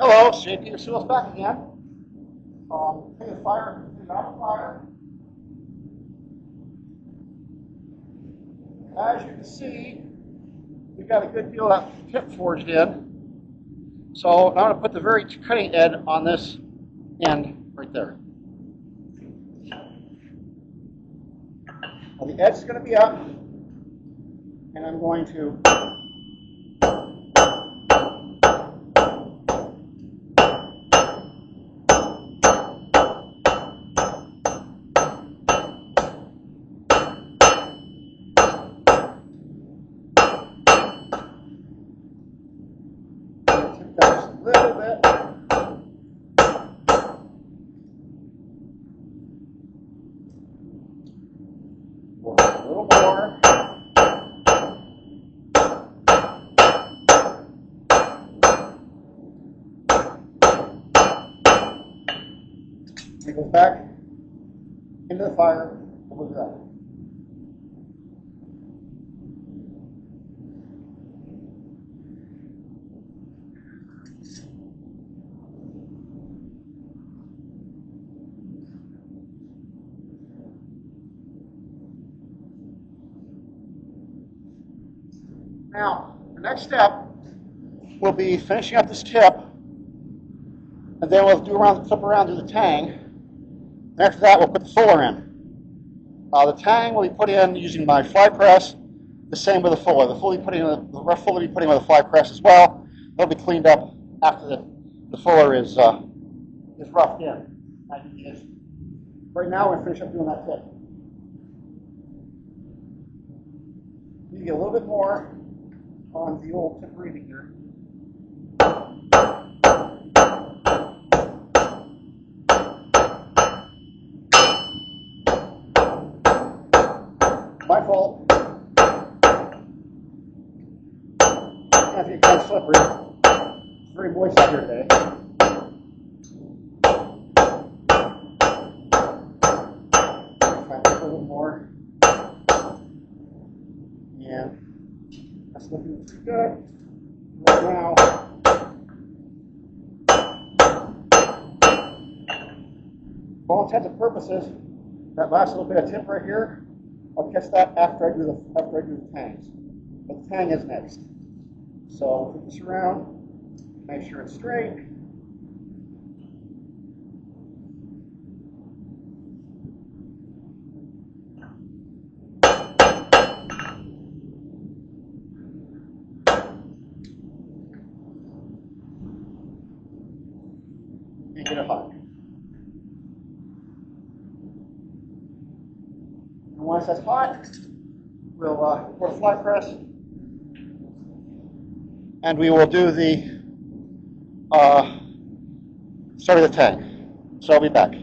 Hello, St. Hrisoulas back again. Take the fire, take it out of the fire. As you can see, we've got a good deal of that tip forged in. So I'm going to put the very cutting edge on this end right there. Now the edge is going to be up, and I'm going to just a little bit. A little more. It goes back into the fire. We'll do that. Now, the next step will be finishing up this tip, and then we'll flip around to the tang. And after that, we'll put the fuller in. The tang will be put in using my fly press, the same with the fuller. The rough fuller will be put in with a fly press as well. It'll be cleaned up after the fuller is roughed in. Right now, we're going to finish up doing that tip. You need to get a little bit more on the old tip reading here. My fault. As you get kind of slippery. It's very moist out here today. Try to a little more. And that's looking pretty good. Right now, for all intents and purposes, that last little bit of tip right here, I'll catch that after I do the tangs. But the tang is next. So flip this around, make sure it's straight. And get it hot. And once that's hot, we'll pour the fly press, and we will do the start of the tang. So I'll be back.